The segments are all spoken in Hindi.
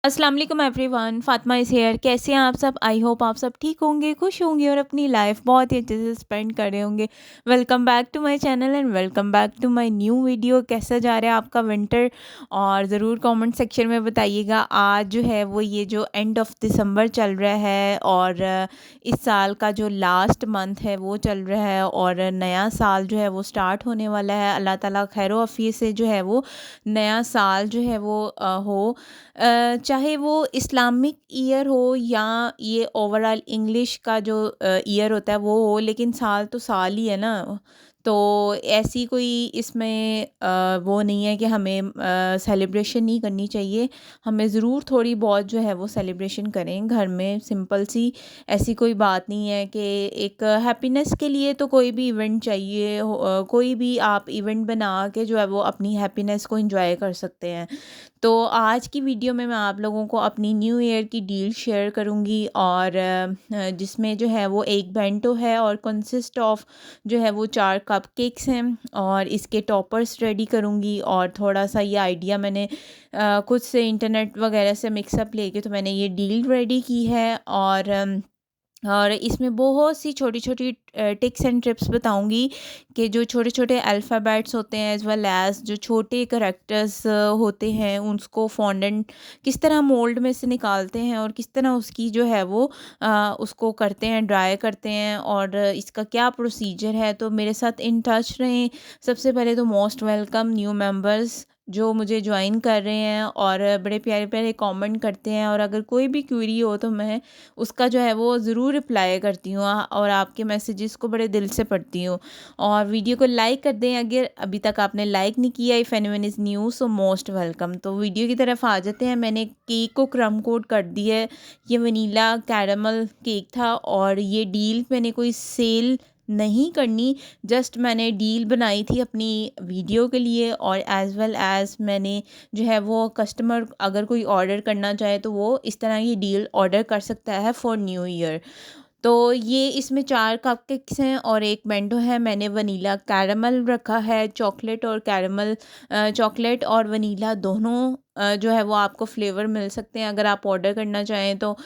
अस्सलाम वालेकुम एवरीवन, फातिमा इज़ हेयर। कैसे हैं आप सब? आई होप आप सब ठीक होंगे, खुश होंगे और अपनी लाइफ बहुत ही अच्छे से स्पेंड कर रहे होंगे। Welcome back to my channel and welcome back to my new video. कैसा जा रहा है आपका विंटर? और ज़रूर कमेंट सेक्शन में बताइएगा। आज जो है वो ये जो एंड ऑफ दिसंबर चल रहा है और इस साल का जो लास्ट मंथ है वो चल रहा है और नया साल जो है वो स्टार्ट होने वाला है। अल्लाह ताला खैर आफियत से जो है वो नया साल जो है वो हो, चाहे वो इस्लामिक ईयर हो या ये ओवरऑल इंग्लिश का जो ईयर होता है वो हो, लेकिन साल तो साल ही है ना। तो ऐसी कोई इसमें वो नहीं है कि हमें सेलिब्रेशन नहीं करनी चाहिए। हमें ज़रूर थोड़ी बहुत जो है वो सेलिब्रेशन करें घर में, सिंपल सी। ऐसी कोई बात नहीं है कि एक हैप्पीनेस के लिए तो कोई भी इवेंट चाहिए कोई भी आप इवेंट बना के जो है वो अपनी हैप्पीनेस को एंजॉय कर सकते हैं। तो आज की वीडियो में मैं आप लोगों को अपनी न्यू ईयर की डील शेयर करूंगी और जिसमें जो है वो एक बेंटो है और कंसिस्ट ऑफ जो है वो 4 कपकेक्स हैं और इसके टॉपर्स रेडी करूंगी। और थोड़ा सा ये आइडिया मैंने खुद से इंटरनेट वगैरह से मिक्सअप लेके तो मैंने ये डील रेडी की है। और इसमें बहुत सी छोटी छोटी टिप्स एंड ट्रिप्स बताऊंगी कि जो छोटे छोटे अल्फ़ाबेट्स होते हैं एज वेल एज जो छोटे करेक्टर्स होते हैं उसको फॉन्डेंट किस तरह मोल्ड में से निकालते हैं और किस तरह उसकी जो है वो उसको करते हैं, ड्राई करते हैं और इसका क्या प्रोसीजर है। तो मेरे साथ इन टच रहें। सबसे पहले तो मोस्ट वेलकम न्यू मेंबर्स जो मुझे ज्वाइन कर रहे हैं और बड़े प्यारे प्यारे कमेंट करते हैं। और अगर कोई भी क्वेरी हो तो मैं उसका जो है वो ज़रूर रिप्लाई करती हूँ और आपके मैसेजेस को बड़े दिल से पढ़ती हूँ। और वीडियो को लाइक कर दें अगर अभी तक आपने लाइक नहीं किया। If anyone is new so most welcome. तो वीडियो की तरफ आ जाते हैं। मैंने केक को क्रम कोट कर दिया है। ये वनीला कैरमल केक था और ये डील मैंने कोई सेल नहीं करनी, जस्ट मैंने डील बनाई थी अपनी वीडियो के लिए और एज़ वेल एज़ मैंने जो है वो कस्टमर अगर कोई ऑर्डर करना चाहे तो वो इस तरह की डील ऑर्डर कर सकता है फॉर न्यू ईयर। तो ये इसमें 4 कपकेक्स हैं और एक बेंटो है। मैंने वनीला कैरमल रखा है, चॉकलेट और कैरमल, चॉकलेट और वनीला दोनों जो है वो आपको फ्लेवर मिल सकते हैं अगर आप ऑर्डर करना चाहें तो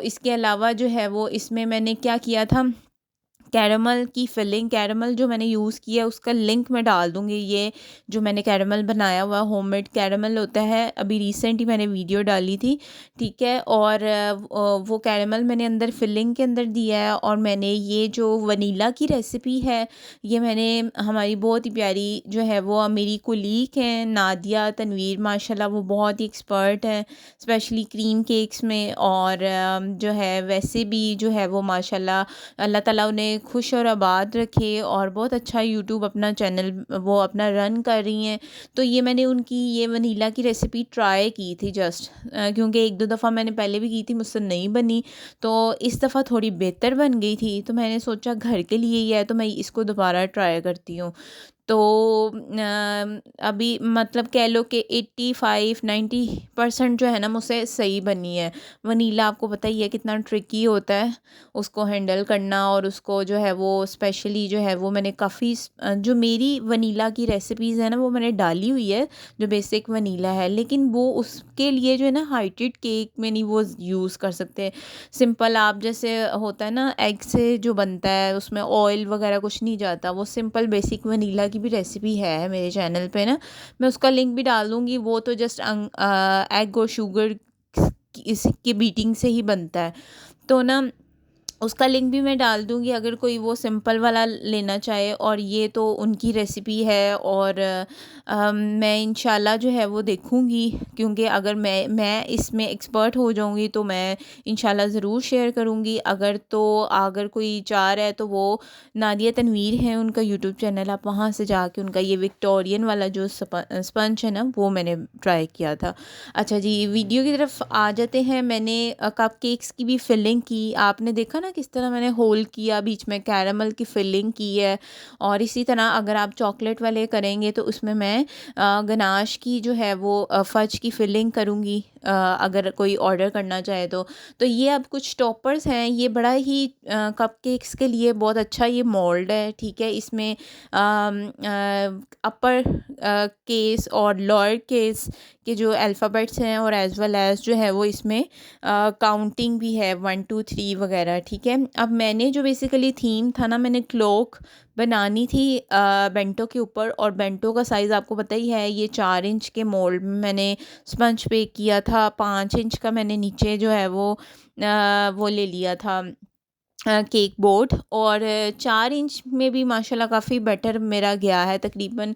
इसके अलावा जो है वो इसमें मैंने क्या किया था, कैरमल की फिलिंग, कैरमल जो मैंने यूज़ किया उसका लिंक मैं डाल दूँगी। ये जो मैंने कैरमल बनाया हुआ होममेड कैरमल होता है, अभी रिसेंट ही मैंने वीडियो डाली थी, ठीक है। और वो कैरमल मैंने अंदर फिलिंग के अंदर दिया है। और मैंने ये जो वनीला की रेसिपी है ये मैंने हमारी बहुत ही प्यारी जो है वो मेरी कुलीग हैं नादिया तनवीर, माशाल्लाह वो बहुत ही एक्सपर्ट हैं स्पेशली क्रीम केक्स में। और जो है वैसे भी जो है वो माशाल्लाह अल्लाह ताला उन्हें खुश और आबाद रखे और बहुत अच्छा यूट्यूब अपना चैनल वो अपना रन कर रही हैं। तो ये मैंने उनकी ये वनीला की रेसिपी ट्राई की थी जस्ट, क्योंकि एक दो दफ़ा मैंने पहले भी की थी, मुझसे नहीं बनी। तो इस दफ़ा थोड़ी बेहतर बन गई थी तो मैंने सोचा घर के लिए ही है तो मैं इसको दोबारा ट्राई करती हूँ। तो अभी मतलब कह लो कि 85-90% जो है ना मुझसे सही बनी है। वनीला आपको पता ही है कितना ट्रिकी होता है उसको हैंडल करना और उसको जो है वो स्पेशली जो है वो मैंने काफ़ी जो मेरी वनीला की रेसिपीज़ है ना वो मैंने डाली हुई है जो बेसिक वनीला है, लेकिन वो उसके लिए जो है ना हाइटेड केक में नहीं वो यूज़ कर सकते। सिंपल आप जैसे होता है ना एग से जो बनता है उसमें ऑयल वगैरह कुछ नहीं जाता, वो सिंपल बेसिक वनीला की भी रेसिपी है मेरे चैनल पे ना, मैं उसका लिंक भी डाल दूँगी। वो तो जस्ट एग और शुगर इसकी बीटिंग से ही बनता है। तो ना उसका लिंक भी मैं डाल दूँगी अगर कोई वो सिंपल वाला लेना चाहे। और ये तो उनकी रेसिपी है और मैं इंशाल्लाह जो है वो देखूँगी, क्योंकि अगर मैं इसमें एक्सपर्ट हो जाऊँगी तो मैं इंशाल्लाह ज़रूर शेयर करूँगी। अगर कोई चाह रहा है तो वो नादिया तनवीर है उनका यूट्यूब चैनल, आप वहाँ से जाके उनका ये विक्टोरियन वाला जो स्पंज है ना वो मैंने ट्राई किया था। अच्छा जी, वीडियो की तरफ आ जाते हैं। मैंने कपकेक्स की भी फिलिंग की, आपने देखा ना किस तरह मैंने होल किया, बीच में कैरमल की फिलिंग की है। और इसी तरह अगर आप चॉकलेट वाले करेंगे तो उसमें मैं गनाश की जो है वो फज की फिलिंग करूँगी। अगर कोई ऑर्डर करना चाहे तो ये अब कुछ टॉपर्स हैं, ये बड़ा ही कपकेक्स के लिए बहुत अच्छा ये मोल्ड है, ठीक है। इसमें अपर केस और लोअर केस के जो अल्फ़ाबेट्स हैं और एज़ वेल एज़ जो है वो इसमें काउंटिंग भी है 1 2 3 वगैरह, ठीक है। अब मैंने जो बेसिकली थीम था ना, मैंने क्लॉक बनानी थी बेंटो के ऊपर, और बेंटो का साइज़ आपको पता ही है, ये 4 इंच के मोल्ड में मैंने स्पंज पे किया था। 5 इंच का मैंने नीचे जो है वो ले लिया था केक बोर्ड, और 4 इंच में भी माशाल्लाह काफ़ी बैटर मेरा गया है। तकरीबन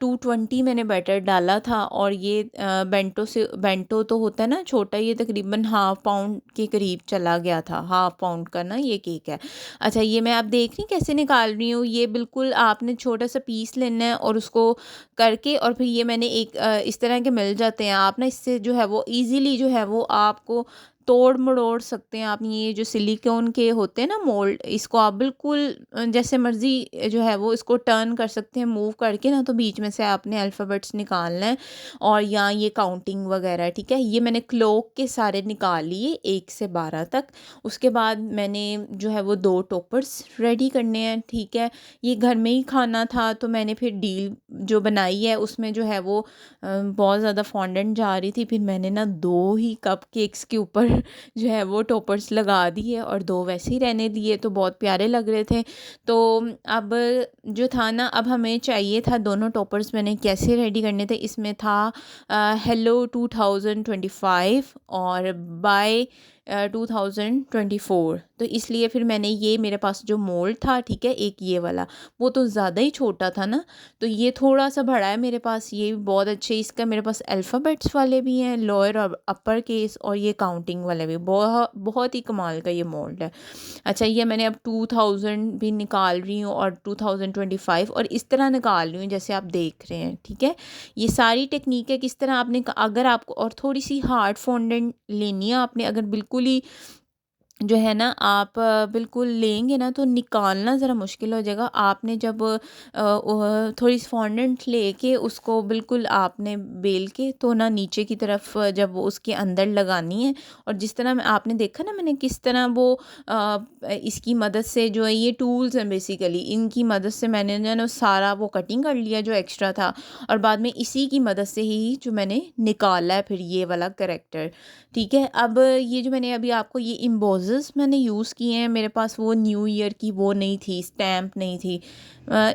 220 मैंने बैटर डाला था, और ये बेंटो तो होता है ना छोटा, ये तकरीबन हाफ़ पाउंड के करीब चला गया था, हाफ़ पाउंड का ना ये केक है। अच्छा, ये मैं आप देख रही कैसे निकाल रही हूँ, ये बिल्कुल आपने छोटा सा पीस लेना है और उसको करके, और फिर ये मैंने एक इस तरह के मिल जाते हैं, आप ना इससे जो है वो ईज़िली जो है वो आपको तोड़ मरोड़ सकते हैं। आप ये जो सिलिकॉन के होते हैं ना मोल्ड, इसको आप बिल्कुल जैसे मर्ज़ी जो है वो इसको टर्न कर सकते हैं, मूव करके ना, तो बीच में से आपने अल्फ़ाबेट्स निकालना है, और यहाँ ये काउंटिंग वगैरह, ठीक है। ये मैंने क्लॉक के सारे निकाल लिए 1 से 12 तक। उसके बाद मैंने जो है वो 2 टॉपर्स रेडी करने हैं, ठीक है। ये घर में ही खाना था, तो मैंने फिर डील जो बनाई है उसमें जो है वो बहुत ज़्यादा फॉन्डेंट जा रही थी, फिर मैंने ना 2 ही कपकेक्स के ऊपर जो है वो टॉपर्स लगा दिए, और 2 वैसे ही रहने दिए, तो बहुत प्यारे लग रहे थे। तो अब जो था ना, अब हमें चाहिए था दोनों टॉपर्स मैंने कैसे रेडी करने थे। इसमें था हेलो 2025 और बाय 2024, तो इसलिए फिर मैंने ये मेरे पास जो मोल्ड था, ठीक है, एक ये वाला, वो तो ज़्यादा ही छोटा था ना, तो ये थोड़ा सा बड़ा है मेरे पास, ये भी बहुत अच्छे। इसका मेरे पास अल्फ़ाबेट्स वाले भी हैं, लोअर और अपर केस, और ये काउंटिंग वाले भी, बहुत बहुत ही कमाल का ये मोल्ड है। अच्छा, ये मैंने अब 2000 भी निकाल रही हूँ और 2025, और इस तरह निकाल रही हूँ जैसे आप देख रहे हैं, ठीक है। ये सारी टेक्निक है किस तरह आपने, अगर आपको और थोड़ी सी हार्ड फॉन्डेंट लेनी है आपने, अगर बिल्कुल ही जो है ना आप बिल्कुल लेंगे ना, तो निकालना ज़रा मुश्किल हो जाएगा। आपने जब थोड़ी फॉन्डेंट लेके उसको बिल्कुल आपने बेल के, तो ना नीचे की तरफ जब वो उसके अंदर लगानी है, और जिस तरह आपने देखा ना मैंने किस तरह वो इसकी मदद से, जो है ये टूल्स हैं बेसिकली, इनकी मदद से मैंने जो है ना सारा वो कटिंग कर लिया जो एक्स्ट्रा था, और बाद में इसी की मदद से ही जो मैंने निकाला है फिर ये वाला करेक्टर, ठीक है। अब ये जो मैंने अभी आपको ये इम्बोज़ेस मैंने यूज़ किए हैं, मेरे पास वो न्यू ईयर की वो नहीं थी, स्टैम्प नहीं थी,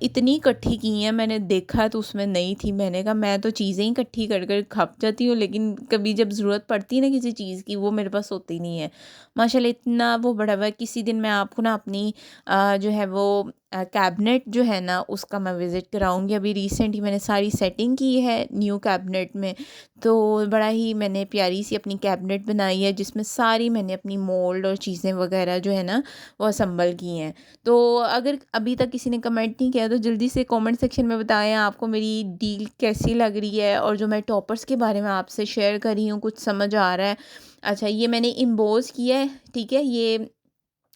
इतनी इकट्ठी की हैं मैंने, देखा तो उसमें नहीं थी। मैंने कहा मैं तो चीज़ें ही इकट्ठी कर कर खप जाती हूँ, लेकिन कभी जब ज़रूरत पड़ती है ना किसी चीज़ की, वो मेरे पास होती नहीं है। माशाल्लाह इतना वो बड़ा हुआ है। किसी दिन मैं आपको ना अपनी जो है वो कैबिनेट जो है ना उसका मैं विज़िट कराऊंगी। अभी रिसेंट ही मैंने सारी सेटिंग की है न्यू कैबिनेट में, तो बड़ा ही मैंने प्यारी सी अपनी कैबिनेट बनाई है, जिसमें सारी मैंने अपनी मोल्ड और चीज़ें वगैरह जो है ना वो असम्बल की हैं। तो अगर अभी तक किसी ने कमेंट नहीं किया, तो जल्दी से कमेंट सेक्शन में बताएं आपको मेरी डील कैसी लग रही है, और जो मैं टॉपर्स के बारे में आपसे शेयर कर रही हूँ कुछ समझ आ रहा है। अच्छा, ये मैंने इम्बोज़ किया है, ठीक है। ये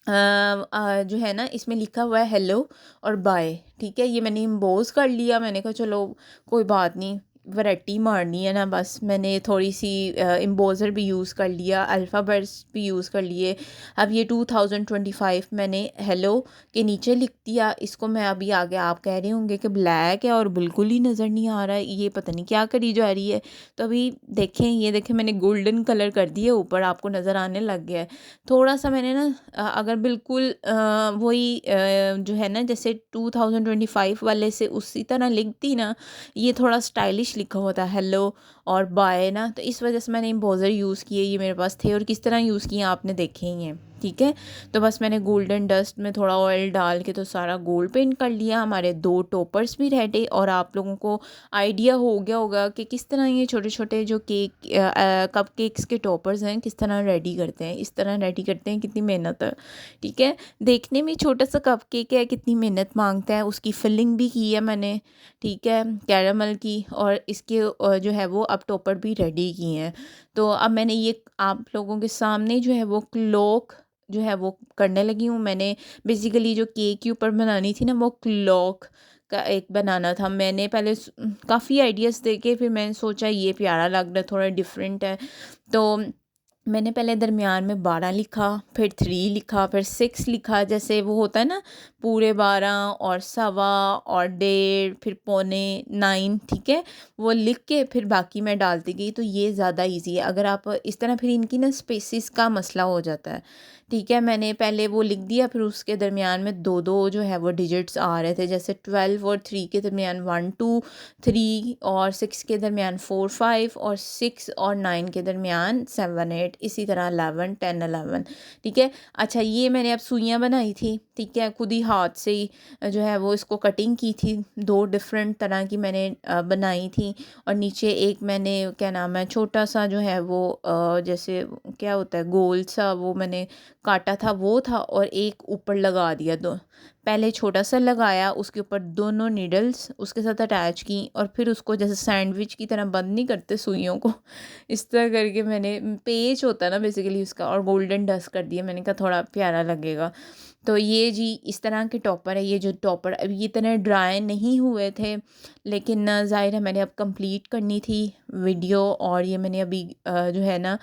जो है ना इसमें लिखा हुआ है हेलो और बाय, ठीक है। ये मैंने इम्बोज़ कर लिया, मैंने कहा चलो कोई बात नहीं, वैरायटी मारनी है ना, बस मैंने थोड़ी सी इम्बोज़र भी यूज़ कर लिया, अल्फ़ाबेट्स भी यूज़ कर लिए। अब ये 2025 मैंने हेलो के नीचे लिख दिया। इसको मैं अभी आगे, आप कह रहे होंगे कि ब्लैक है और बिल्कुल ही नज़र नहीं आ रहा है, ये पता नहीं क्या करी जा रही है। तो अभी देखें, ये देखें मैंने गोल्डन कलर कर दिया ऊपर, आपको नज़र आने लग गया है। थोड़ा सा मैंने ना अगर बिल्कुल वही जो है ना जैसे 2025 वाले से उसी तरह लिखती ना, ये थोड़ा स्टाइलिश लिखा होता है हेलो और बाय ना, तो इस वजह से मैंने इम्पोज़र यूज़ किए, ये मेरे पास थे, और किस तरह यूज़ किए आपने देखे ही हैं, ठीक है। तो बस मैंने गोल्डन डस्ट में थोड़ा ऑयल डाल के तो सारा गोल्ड पेंट कर लिया। हमारे 2 टॉपर्स भी रेडी, और आप लोगों को आइडिया हो गया होगा कि किस तरह ये छोटे छोटे जो कप केक्स के टॉपर्स हैं किस तरह रेडी करते हैं। इस तरह रेडी करते हैं, कितनी मेहनत है, ठीक है। देखने में छोटा सा कप केक है, कितनी मेहनत मांगता है। उसकी फिलिंग भी की है मैंने, ठीक है, कैरामल की, और इसके जो है वो अब टॉपर भी रेडी किए हैं। तो अब मैंने ये आप लोगों के सामने जो है वो क्लॉक जो है वो करने लगी हूँ। मैंने बेसिकली जो केक के ऊपर बनानी थी ना वो क्लॉक का एक बनाना था। मैंने पहले काफ़ी आइडियाज़ देके फिर मैंने सोचा ये प्यारा लग रहा है, थोड़ा डिफरेंट है, तो मैंने पहले दरमियान में 12 लिखा, फिर 3 लिखा, फिर 6 लिखा, जैसे वो होता है ना पूरे 12 और सवा और डेढ़, फिर पौने 9, ठीक है, वो लिख के फिर बाकी मैं डालती गई, तो ये ज़्यादा इजी है। अगर आप इस तरह, फिर इनकी ना स्पेसिस का मसला हो जाता है, ठीक है। मैंने पहले वो लिख दिया, फिर उसके दरमियान में 2-2 जो है वो डिजिट्स आ रहे थे, जैसे 12 और 3 के दरमियान 1 2 3 और 6 के दरमियान 4 5 और 6 और 9 के दरमियान 7 8, इसी तरह 11 10 11, ठीक है। अच्छा, ये मैंने अब सुइयाँ बनाई थी, ठीक है, खुद ही हाथ से ही जो है वो इसको कटिंग की थी, 2 डिफरेंट तरह की मैंने बनाई थी। और नीचे एक मैंने क्या नाम है छोटा सा जो है वो जैसे क्या होता है गोल सा, वो मैंने काटा था, वो था, और एक ऊपर लगा दिया। दो पहले छोटा सा लगाया, उसके ऊपर दोनों नीडल्स उसके साथ अटैच की, और फिर उसको जैसे सैंडविच की तरह बंद नहीं करते सुइयों को, इस तरह करके मैंने, पेच होता है ना बेसिकली उसका, और गोल्डन डस्ट कर दिया। मैंने कहा थोड़ा प्यारा लगेगा। तो ये जी इस तरह के टॉपर है। ये जो टॉपर अभी ये इतने ड्राई नहीं हुए थे, लेकिन ज़ाहिर है मैंने अब कंप्लीट करनी थी वीडियो, और ये मैंने अभी जो है ना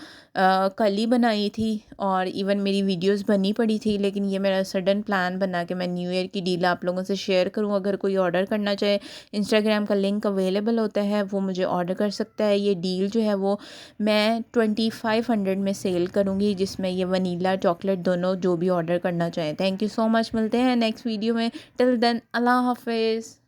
कल ही बनाई थी, और इवन मेरी वीडियोस बनी पड़ी थी, लेकिन ये मेरा सडन प्लान बना कि मैं न्यू ईयर की डील आप लोगों से शेयर करूं। अगर कोई ऑर्डर करना चाहे, इंस्टाग्राम का लिंक अवेलेबल होता है, वो मुझे ऑर्डर कर सकता है। ये डील जो है वो मैं 2500 में सेल करूँगी, जिसमें ये वनीला चॉकलेट दोनों जो भी ऑर्डर करना चाहें। थैंक यू सो मच, मिलते हैं नेक्स्ट वीडियो में। टिल देन अल्लाह हाफिज़।